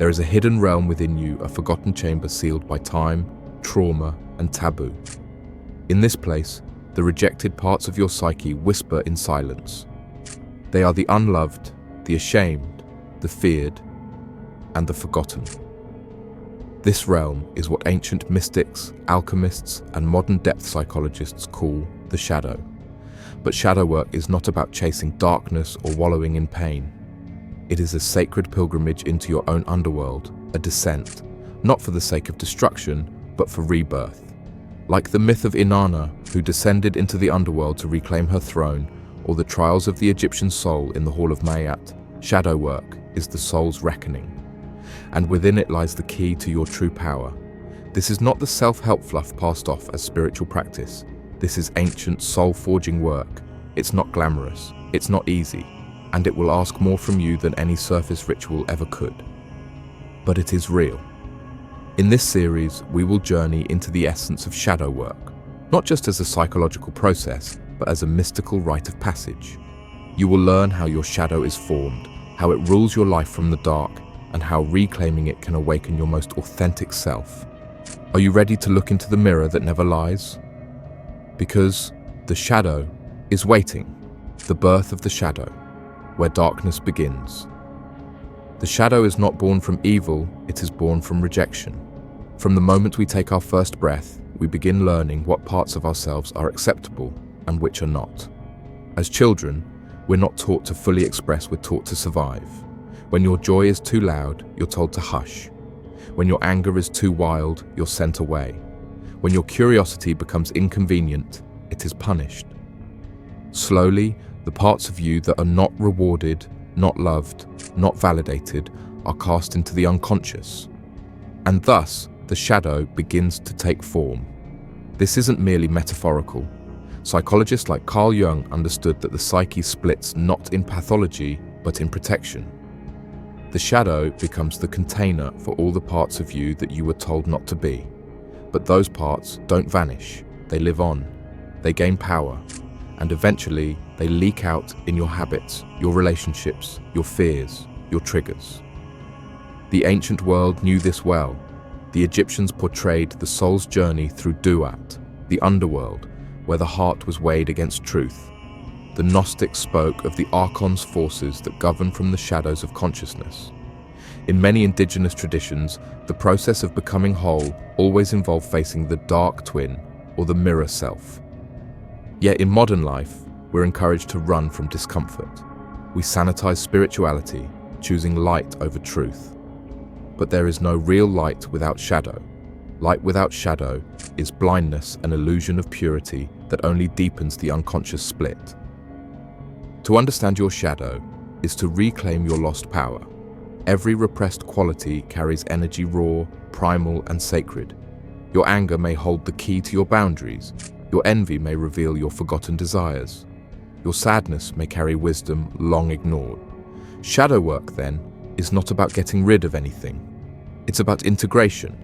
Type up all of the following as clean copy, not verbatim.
There is a hidden realm within you, a forgotten chamber sealed by time, trauma, and taboo. In this place, the rejected parts of your psyche whisper in silence. They are the unloved, the ashamed, the feared, and the forgotten. This realm is what ancient mystics, alchemists, and modern depth psychologists call the shadow. But shadow work is not about chasing darkness or wallowing in pain. It is a sacred pilgrimage into your own underworld, a descent, not for the sake of destruction, but for rebirth. Like the myth of Inanna, who descended into the underworld to reclaim her throne, or the trials of the Egyptian soul in the Hall of Mayat, shadow work is the soul's reckoning. And within it lies the key to your true power. This is not the self-help fluff passed off as spiritual practice. This is ancient soul-forging work. It's not glamorous, it's not easy, and it will ask more from you than any surface ritual ever could. But it is real. In this series, we will journey into the essence of shadow work, not just as a psychological process, but as a mystical rite of passage. You will learn how your shadow is formed, how it rules your life from the dark, and how reclaiming it can awaken your most authentic self. Are you ready to look into the mirror that never lies? Because the shadow is waiting, the birth of the shadow, where darkness begins. The shadow is not born from evil, it is born from rejection. From the moment we take our first breath, we begin learning what parts of ourselves are acceptable and which are not. As children, we're not taught to fully express, we're taught to survive. When your joy is too loud, you're told to hush. When your anger is too wild, you're sent away. When your curiosity becomes inconvenient, it is punished. Slowly, the parts of you that are not rewarded, not loved, not validated, are cast into the unconscious. And thus, the shadow begins to take form. This isn't merely metaphorical. Psychologists like Carl Jung understood that the psyche splits not in pathology, but in protection. The shadow becomes the container for all the parts of you that you were told not to be. But those parts don't vanish, they live on, they gain power, and eventually they leak out in your habits, your relationships, your fears, your triggers. The ancient world knew this well. The Egyptians portrayed the soul's journey through Duat, the underworld, where the heart was weighed against truth. The Gnostics spoke of the archon's forces that govern from the shadows of consciousness. In many indigenous traditions, the process of becoming whole always involved facing the dark twin or the mirror self. Yet in modern life, we're encouraged to run from discomfort. We sanitize spirituality, choosing light over truth. But there is no real light without shadow. Light without shadow is blindness, an illusion of purity that only deepens the unconscious split. To understand your shadow is to reclaim your lost power. Every repressed quality carries energy raw, primal, and sacred. Your anger may hold the key to your boundaries. Your envy may reveal your forgotten desires. Your sadness may carry wisdom long ignored. Shadow work, then, is not about getting rid of anything. It's about integration.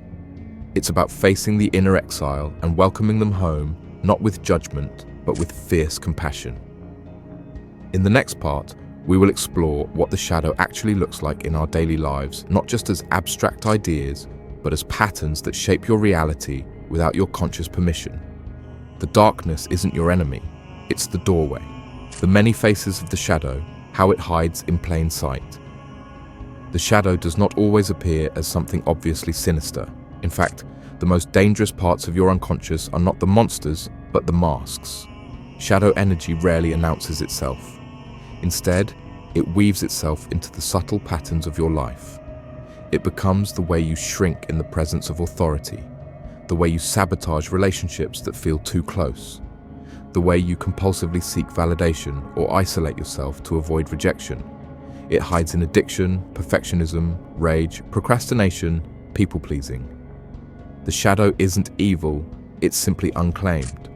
It's about facing the inner exile and welcoming them home, not with judgment, but with fierce compassion. In the next part, we will explore what the shadow actually looks like in our daily lives, not just as abstract ideas, but as patterns that shape your reality without your conscious permission. The darkness isn't your enemy, it's the doorway. The many faces of the shadow, how it hides in plain sight. The shadow does not always appear as something obviously sinister. In fact, the most dangerous parts of your unconscious are not the monsters, but the masks. Shadow energy rarely announces itself. Instead, it weaves itself into the subtle patterns of your life. It becomes the way you shrink in the presence of authority, the way you sabotage relationships that feel too close, the way you compulsively seek validation or isolate yourself to avoid rejection. It hides in addiction, perfectionism, rage, procrastination, people-pleasing. The shadow isn't evil, it's simply unclaimed.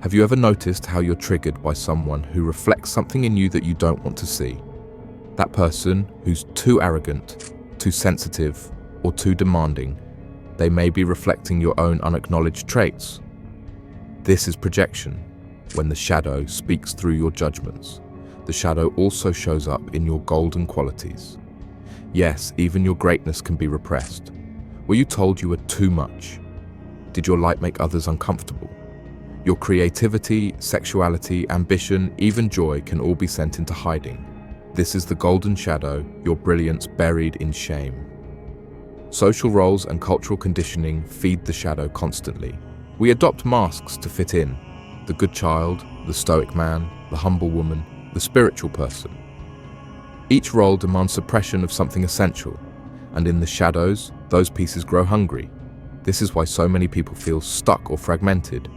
Have you ever noticed how you're triggered by someone who reflects something in you that you don't want to see? That person who's too arrogant, too sensitive, or too demanding, they may be reflecting your own unacknowledged traits. This is projection, when the shadow speaks through your judgments. The shadow also shows up in your golden qualities. Yes, even your greatness can be repressed. Were you told you were too much? Did your light make others uncomfortable? Your creativity, sexuality, ambition, even joy can all be sent into hiding. This is the golden shadow, your brilliance buried in shame. Social roles and cultural conditioning feed the shadow constantly. We adopt masks to fit in. The good child, the stoic man, the humble woman, the spiritual person. Each role demands suppression of something essential, and in the shadows, those pieces grow hungry. This is why so many people feel stuck or fragmented.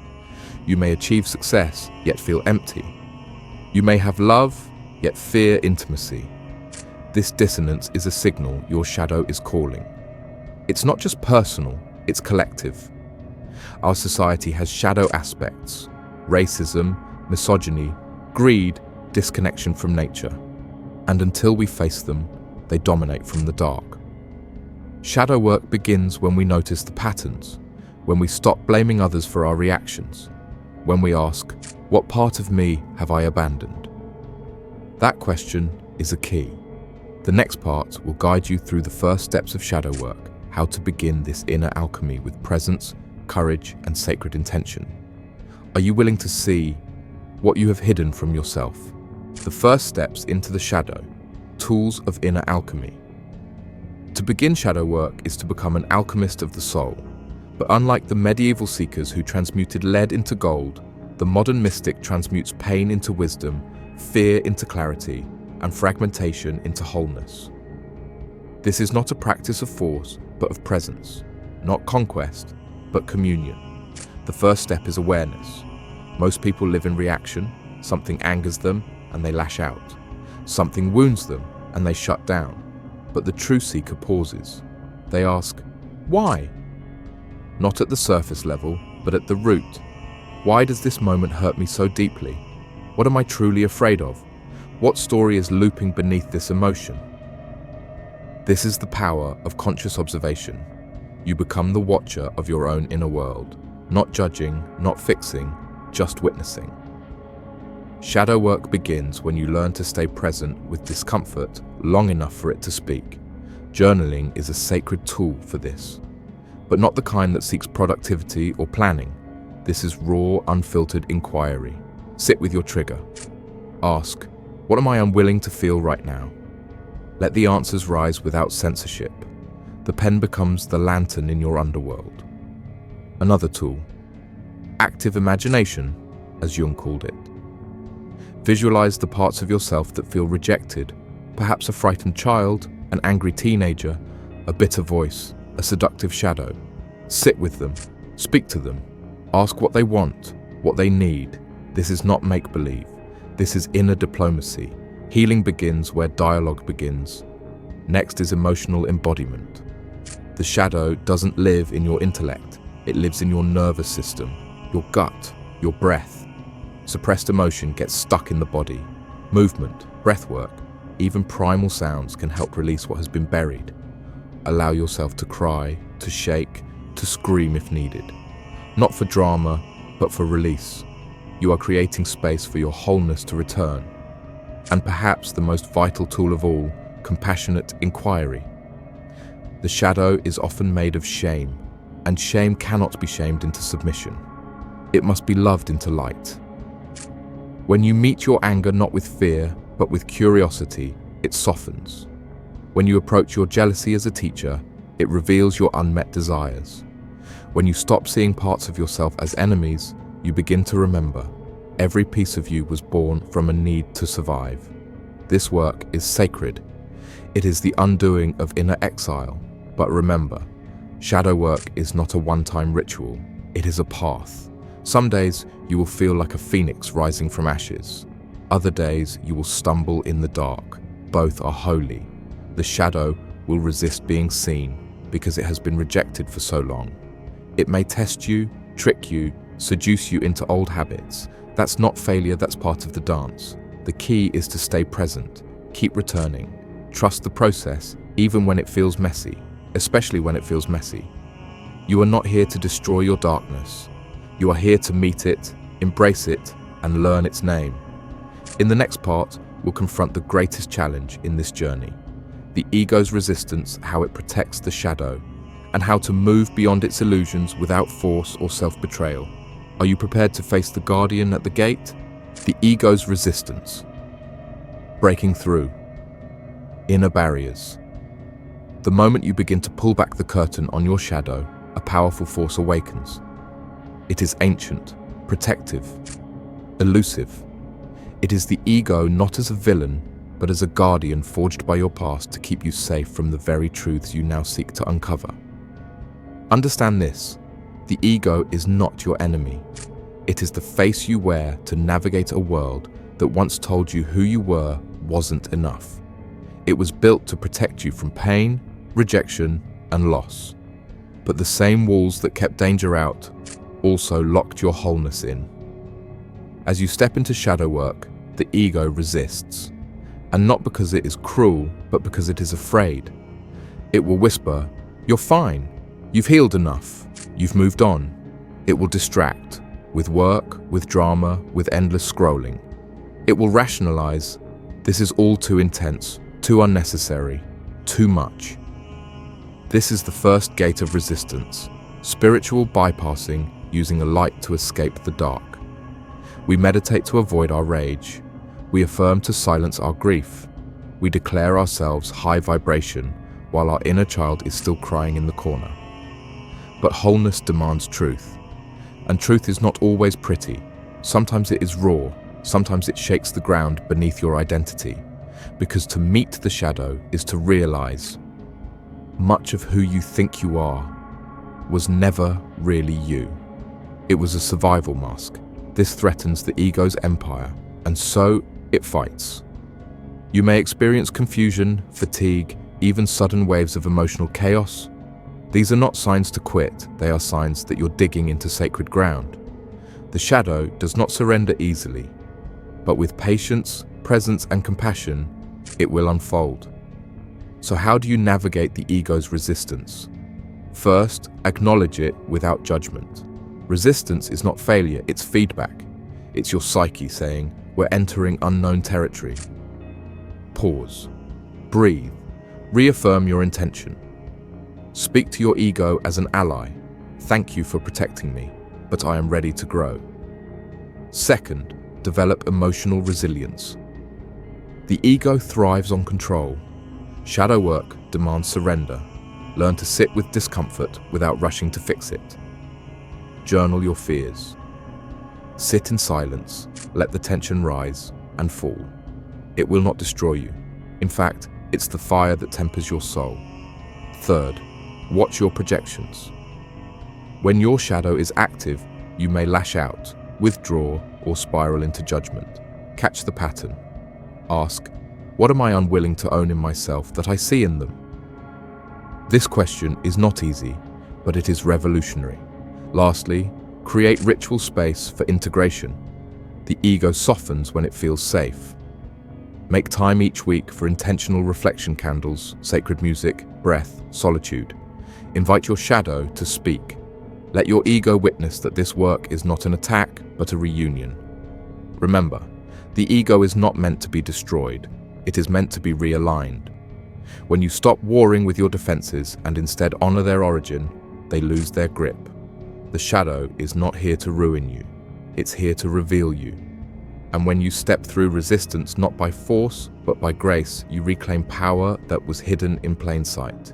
You may achieve success, yet feel empty. You may have love, yet fear intimacy. This dissonance is a signal your shadow is calling. It's not just personal, it's collective. Our society has shadow aspects: racism, misogyny, greed, disconnection from nature. And until we face them, they dominate from the dark. Shadow work begins when we notice the patterns, when we stop blaming others for our reactions, when we ask, what part of me have I abandoned? That question is a key. The next part will guide you through the first steps of shadow work, how to begin this inner alchemy with presence, courage, and sacred intention. Are you willing to see what you have hidden from yourself? The first steps into the shadow, tools of inner alchemy. To begin shadow work is to become an alchemist of the soul. But unlike the medieval seekers who transmuted lead into gold, the modern mystic transmutes pain into wisdom, fear into clarity, and fragmentation into wholeness. This is not a practice of force, but of presence, not conquest, but communion. The first step is awareness. Most people live in reaction. Something angers them, and they lash out. Something wounds them, and they shut down. But the true seeker pauses. They ask, why? Not at the surface level, but at the root. Why does this moment hurt me so deeply? What am I truly afraid of? What story is looping beneath this emotion? This is the power of conscious observation. You become the watcher of your own inner world, not judging, not fixing, just witnessing. Shadow work begins when you learn to stay present with discomfort long enough for it to speak. Journaling is a sacred tool for this, but not the kind that seeks productivity or planning. This is raw, unfiltered inquiry. Sit with your trigger. Ask, what am I unwilling to feel right now? Let the answers rise without censorship. The pen becomes the lantern in your underworld. Another tool, active imagination, as Jung called it. Visualize the parts of yourself that feel rejected, perhaps a frightened child, an angry teenager, a bitter voice, a seductive shadow. Sit with them, speak to them, ask what they want, what they need. This is not make-believe. This is inner diplomacy. Healing begins where dialogue begins. Next is emotional embodiment. The shadow doesn't live in your intellect. It lives in your nervous system, your gut, your breath. Suppressed emotion gets stuck in the body. Movement, breathwork, even primal sounds can help release what has been buried. Allow yourself to cry, to shake, to scream if needed. Not for drama, but for release. You are creating space for your wholeness to return. And perhaps the most vital tool of all, compassionate inquiry. The shadow is often made of shame, and shame cannot be shamed into submission. It must be loved into light. When you meet your anger not with fear, but with curiosity, it softens. When you approach your jealousy as a teacher, it reveals your unmet desires. When you stop seeing parts of yourself as enemies, you begin to remember every piece of you was born from a need to survive. This work is sacred. It is the undoing of inner exile. But remember, shadow work is not a one-time ritual. It is a path. Some days you will feel like a phoenix rising from ashes. Other days you will stumble in the dark. Both are holy. The shadow will resist being seen because it has been rejected for so long. It may test you, trick you, seduce you into old habits. That's not failure, that's part of the dance. The key is to stay present, keep returning, trust the process even when it feels messy, especially when it feels messy. You are not here to destroy your darkness. You are here to meet it, embrace it, and learn its name. In the next part, we'll confront the greatest challenge in this journey, the ego's resistance, how it protects the shadow, and how to move beyond its illusions without force or self-betrayal. Are you prepared to face the guardian at the gate? The ego's resistance. Breaking through. Inner barriers. The moment you begin to pull back the curtain on your shadow, a powerful force awakens. It is ancient, protective, elusive. It is the ego not as a villain, but as a guardian forged by your past to keep you safe from the very truths you now seek to uncover. Understand this, the ego is not your enemy. It is the face you wear to navigate a world that once told you who you were wasn't enough. It was built to protect you from pain, rejection, and loss. But the same walls that kept danger out also locked your wholeness in. As you step into shadow work, the ego resists. And not because it is cruel, but because it is afraid. It will whisper, "You're fine. You've healed enough. You've moved on." It will distract, with work, with drama, with endless scrolling. It will rationalize, "This is all too intense, too unnecessary, too much." This is the first gate of resistance, spiritual bypassing, using a light to escape the dark. We meditate to avoid our rage. We affirm to silence our grief. We declare ourselves high vibration while our inner child is still crying in the corner. But wholeness demands truth. And truth is not always pretty. Sometimes it is raw. Sometimes it shakes the ground beneath your identity. Because to meet the shadow is to realize much of who you think you are was never really you. It was a survival mask. This threatens the ego's empire, and so it fights. You may experience confusion, fatigue, even sudden waves of emotional chaos. These are not signs to quit, they are signs that you're digging into sacred ground. The shadow does not surrender easily, but with patience, presence, and compassion, it will unfold. So how do you navigate the ego's resistance? First, acknowledge it without judgment. Resistance is not failure, it's feedback. It's your psyche saying, "We're entering unknown territory." Pause. Breathe. Reaffirm your intention. Speak to your ego as an ally. "Thank you for protecting me, but I am ready to grow." Second, develop emotional resilience. The ego thrives on control. Shadow work demands surrender. Learn to sit with discomfort without rushing to fix it. Journal your fears. Sit in silence, let the tension rise and fall. It will not destroy you. In fact, it's the fire that tempers your soul. Third, watch your projections. When your shadow is active, you may lash out, withdraw, or spiral into judgment. Catch the pattern. Ask, what am I unwilling to own in myself that I see in them? This question is not easy, but it is revolutionary. Lastly, create ritual space for integration. The ego softens when it feels safe. Make time each week for intentional reflection candles, sacred music, breath, solitude. Invite your shadow to speak. Let your ego witness that this work is not an attack, but a reunion. Remember, the ego is not meant to be destroyed. It is meant to be realigned. When you stop warring with your defenses and instead honor their origin, they lose their grip. The shadow is not here to ruin you. It's here to reveal you. And when you step through resistance not by force, but by grace, you reclaim power that was hidden in plain sight.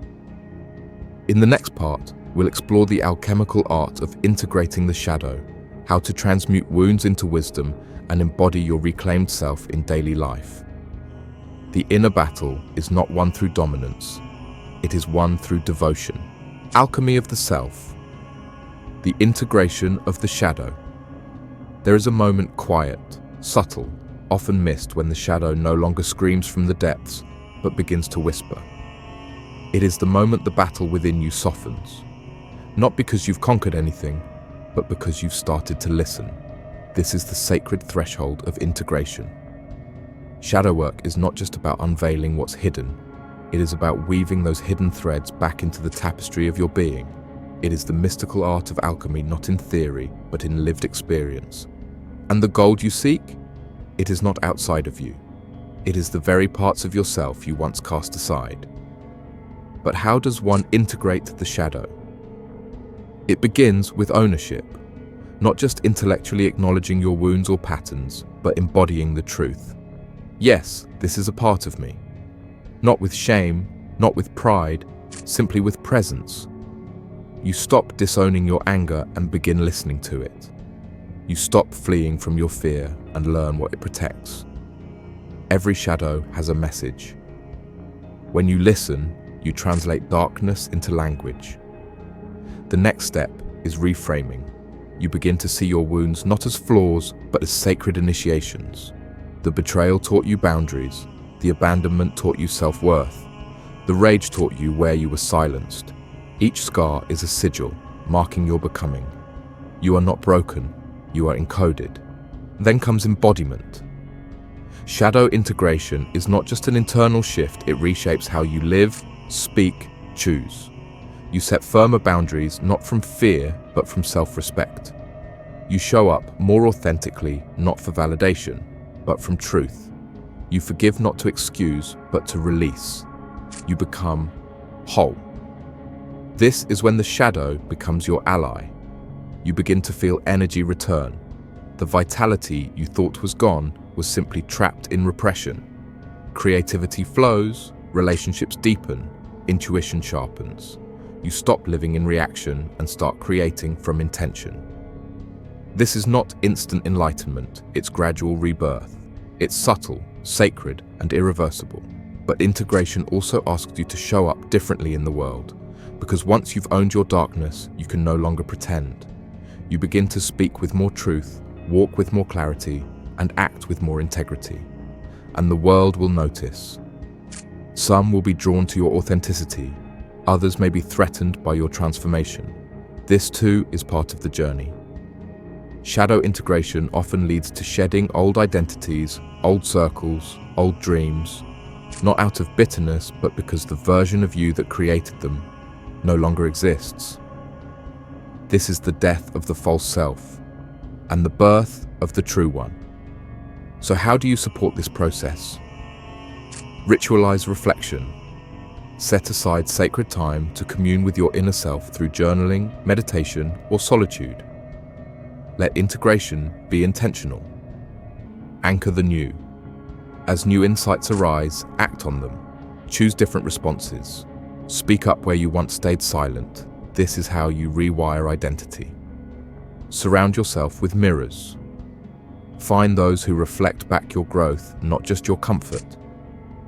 In the next part, we'll explore the alchemical art of integrating the shadow, how to transmute wounds into wisdom and embody your reclaimed self in daily life. The inner battle is not won through dominance, it is won through devotion. Alchemy of the self. The integration of the shadow. There is a moment quiet, subtle, often missed when the shadow no longer screams from the depths, but begins to whisper. It is the moment the battle within you softens. Not because you've conquered anything, but because you've started to listen. This is the sacred threshold of integration. Shadow work is not just about unveiling what's hidden. It is about weaving those hidden threads back into the tapestry of your being. It is the mystical art of alchemy, not in theory, but in lived experience. And the gold you seek? It is not outside of you. It is the very parts of yourself you once cast aside. But how does one integrate the shadow? It begins with ownership, not just intellectually acknowledging your wounds or patterns, but embodying the truth. Yes, this is a part of me. Not with shame, not with pride, simply with presence. You stop disowning your anger and begin listening to it. You stop fleeing from your fear and learn what it protects. Every shadow has a message. When you listen, you translate darkness into language. The next step is reframing. You begin to see your wounds not as flaws, but as sacred initiations. The betrayal taught you boundaries. The abandonment taught you self-worth. The rage taught you where you were silenced. Each scar is a sigil, marking your becoming. You are not broken, you are encoded. Then comes embodiment. Shadow integration is not just an internal shift, it reshapes how you live, speak, choose. You set firmer boundaries not from fear, but from self-respect. You show up more authentically, not for validation, but from truth. You forgive not to excuse, but to release. You become whole. This is when the shadow becomes your ally. You begin to feel energy return. The vitality you thought was gone was simply trapped in repression. Creativity flows, relationships deepen, intuition sharpens. You stop living in reaction and start creating from intention. This is not instant enlightenment, it's gradual rebirth. It's subtle, sacred, and irreversible. But integration also asks you to show up differently in the world, because once you've owned your darkness, you can no longer pretend. You begin to speak with more truth, walk with more clarity, and act with more integrity. And the world will notice. Some will be drawn to your authenticity, others may be threatened by your transformation. This too is part of the journey. Shadow integration often leads to shedding old identities, old circles, old dreams, not out of bitterness, but because the version of you that created them no longer exists. This is the death of the false self and the birth of the true one. So how do you support this process? Ritualize reflection. Set aside sacred time to commune with your inner self through journaling, meditation, or solitude. Let integration be intentional. Anchor the new. As new insights arise, act on them. Choose different responses. Speak up where you once stayed silent. This is how you rewire identity. Surround yourself with mirrors. Find those who reflect back your growth, not just your comfort.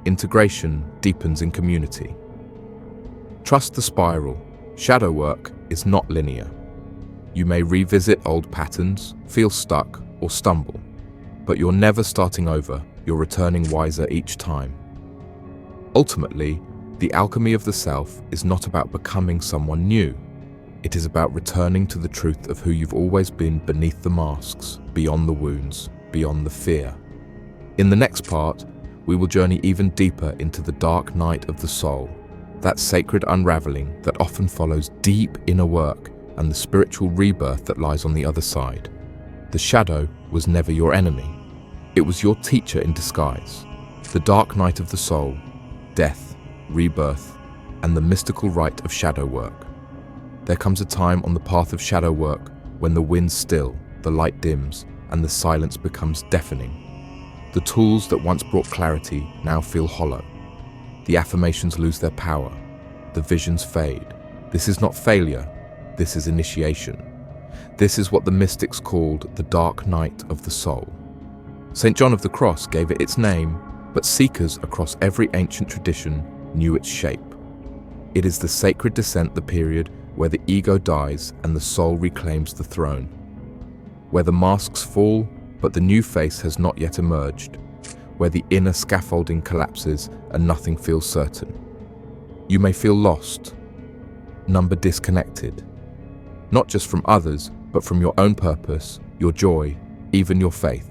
Integration deepens in community. Trust the spiral. Shadow work is not linear. You may revisit old patterns, feel stuck, or stumble, but you're never starting over, you're returning wiser each time. Ultimately, the alchemy of the self is not about becoming someone new. It is about returning to the truth of who you've always been beneath the masks, beyond the wounds, beyond the fear. In the next part, we will journey even deeper into the dark night of the soul, that sacred unraveling that often follows deep inner work and the spiritual rebirth that lies on the other side. The shadow was never your enemy. It was your teacher in disguise. The dark night of the soul, death, rebirth, and the mystical rite of shadow work. There comes a time on the path of shadow work when the wind's still, the light dims, and the silence becomes deafening. The tools that once brought clarity now feel hollow. The affirmations lose their power. The visions fade. This is not failure. This is initiation. This is what the mystics called the dark night of the soul. St. John of the Cross gave it its name, but seekers across every ancient tradition knew its shape. It is the sacred descent, the period where the ego dies and the soul reclaims the throne. Where the masks fall, but the new face has not yet emerged. Where the inner scaffolding collapses and nothing feels certain. You may feel lost, number disconnected. Not just from others, but from your own purpose, your joy, even your faith.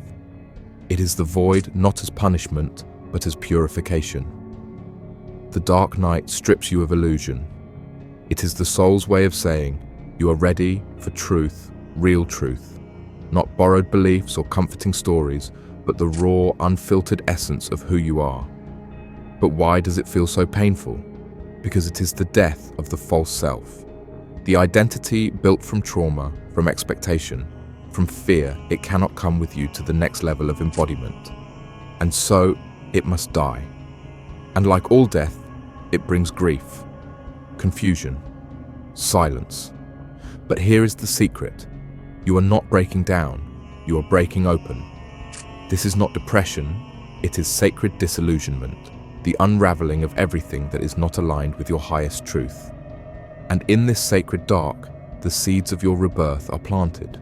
It is the void not as punishment, but as purification. The dark night strips you of illusion. It is the soul's way of saying, you are ready for truth, real truth. Not borrowed beliefs or comforting stories, but the raw, unfiltered essence of who you are. But why does it feel so painful? Because it is the death of the false self. The identity built from trauma, from expectation, from fear. It cannot come with you to the next level of embodiment. And so, it must die. And like all death, it brings grief, confusion, silence. But here is the secret. You are not breaking down, you are breaking open. This is not depression, it is sacred disillusionment, the unraveling of everything that is not aligned with your highest truth. And in this sacred dark, the seeds of your rebirth are planted.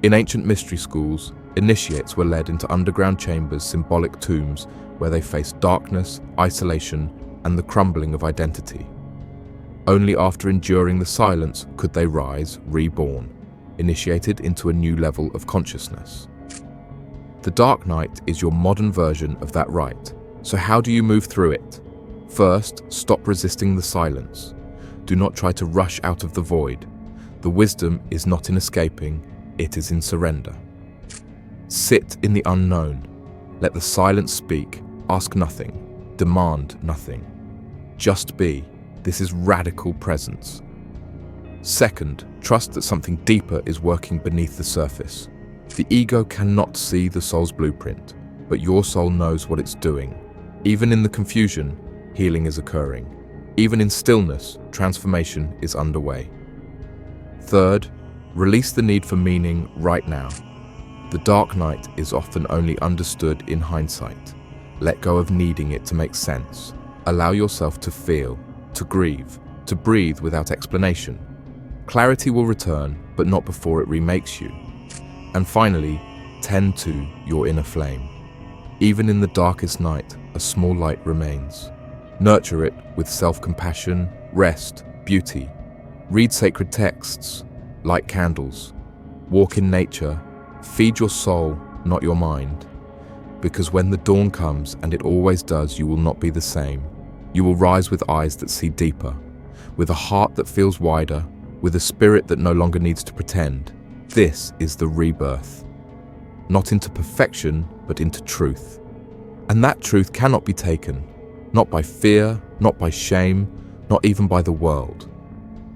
In ancient mystery schools, initiates were led into underground chambers, symbolic tombs, where they faced darkness, isolation, and the crumbling of identity. Only after enduring the silence could they rise, reborn, initiated into a new level of consciousness. The dark night is your modern version of that rite. So how do you move through it? First, stop resisting the silence. Do not try to rush out of the void. The wisdom is not in escaping, it is in surrender. Sit in the unknown. Let the silence speak. Ask nothing. Demand nothing. Just be. This is radical presence. Second, trust that something deeper is working beneath the surface. The ego cannot see the soul's blueprint, but your soul knows what it's doing. Even in the confusion, healing is occurring. Even in stillness, transformation is underway. Third, release the need for meaning right now. The dark night is often only understood in hindsight. Let go of needing it to make sense. Allow yourself to feel, to grieve, to breathe without explanation. Clarity will return, but not before it remakes you. And finally, tend to your inner flame. Even in the darkest night, a small light remains. Nurture it with self-compassion, rest, beauty. Read sacred texts, light candles. Walk in nature. Feed your soul, not your mind. Because when the dawn comes, and it always does, you will not be the same. You will rise with eyes that see deeper, with a heart that feels wider, with a spirit that no longer needs to pretend. This is the rebirth. Not into perfection, but into truth. And that truth cannot be taken, not by fear, not by shame, not even by the world.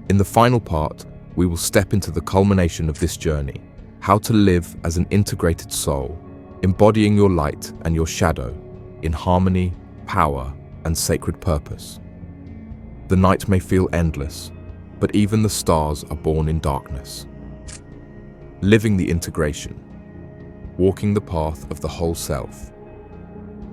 In the final part, we will step into the culmination of this journey, how to live as an integrated soul, embodying your light and your shadow in harmony, power, and sacred purpose. The night may feel endless, but even the stars are born in darkness. Living the integration, walking the path of the whole self.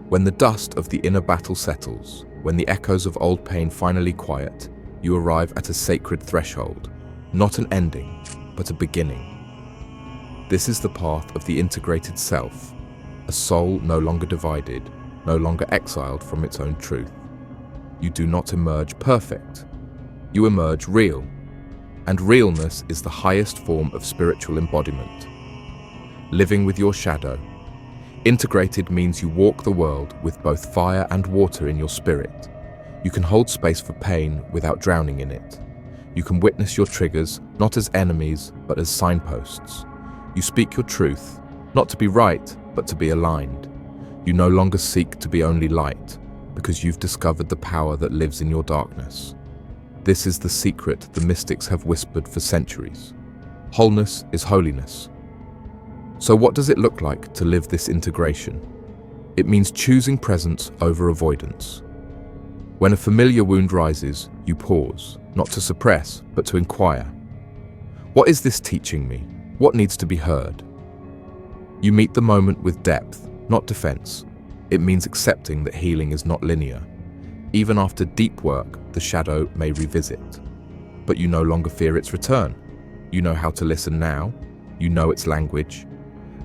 When the dust of the inner battle settles, when the echoes of old pain finally quiet, you arrive at a sacred threshold, not an ending, but a beginning. This is the path of the integrated self, a soul no longer divided, no longer exiled from its own truth. You do not emerge perfect, you emerge real, and realness is the highest form of spiritual embodiment. Living with your shadow. Integrated means you walk the world with both fire and water in your spirit. You can hold space for pain without drowning in it. You can witness your triggers, not as enemies, but as signposts. You speak your truth, not to be right, but to be aligned. You no longer seek to be only light, because you've discovered the power that lives in your darkness. This is the secret the mystics have whispered for centuries. Wholeness is holiness. So what does it look like to live this integration? It means choosing presence over avoidance. When a familiar wound rises, you pause, not to suppress, but to inquire. What is this teaching me? What needs to be heard? You meet the moment with depth, not defense. It means accepting that healing is not linear. Even after deep work, the shadow may revisit. But you no longer fear its return. You know how to listen now. You know its language.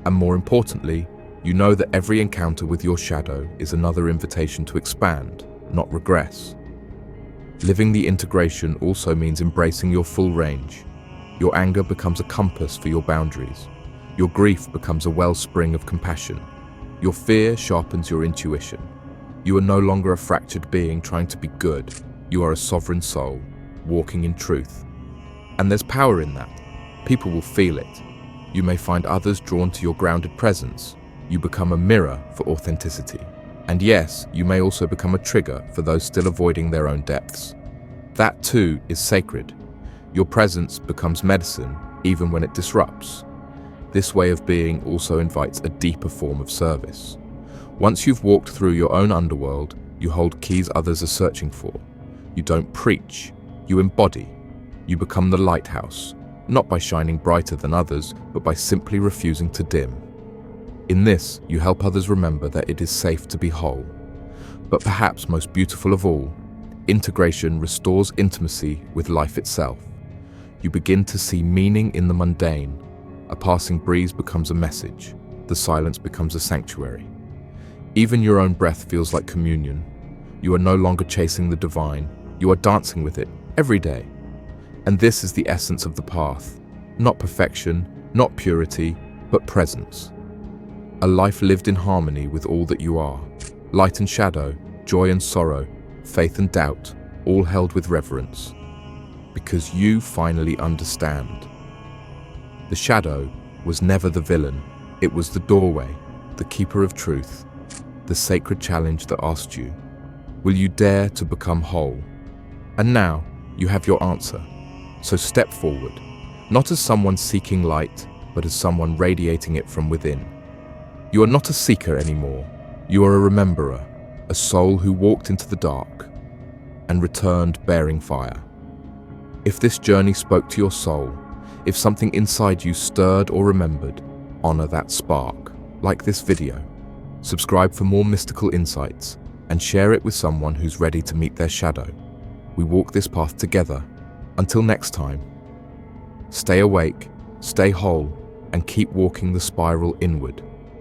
And more importantly, you know that every encounter with your shadow is another invitation to expand, not regress. Living the integration also means embracing your full range. Your anger becomes a compass for your boundaries. Your grief becomes a wellspring of compassion. Your fear sharpens your intuition. You are no longer a fractured being trying to be good. You are a sovereign soul, walking in truth. And there's power in that. People will feel it. You may find others drawn to your grounded presence. you become a mirror for authenticity. And yes, you may also become a trigger for those still avoiding their own depths. That too is sacred. Your presence becomes medicine even when it disrupts. This way of being also invites a deeper form of service. Once you've walked through your own underworld, you hold keys others are searching for. You don't preach, you embody. You become the lighthouse, not by shining brighter than others, but by simply refusing to dim. In this, you help others remember that it is safe to be whole. But perhaps most beautiful of all, integration restores intimacy with life itself. You begin to see meaning in the mundane. A passing breeze becomes a message. The silence becomes a sanctuary. Even your own breath feels like communion. You are no longer chasing the divine. You are dancing with it every day. And this is the essence of the path. Not perfection, not purity, but presence. A life lived in harmony with all that you are. Light and shadow, joy and sorrow, faith and doubt, all held with reverence. Because you finally understand. The shadow was never the villain. It was the doorway, the keeper of truth, the sacred challenge that asked you, will you dare to become whole? And now you have your answer. So step forward, not as someone seeking light, but as someone radiating it from within. You are not a seeker anymore. You are a rememberer, a soul who walked into the dark and returned bearing fire. If this journey spoke to your soul, if something inside you stirred or remembered, honor that spark. Like this video, subscribe for more mystical insights, and share it with someone who's ready to meet their shadow. We walk this path together. Until next time, stay awake, stay whole, and keep walking the spiral inward.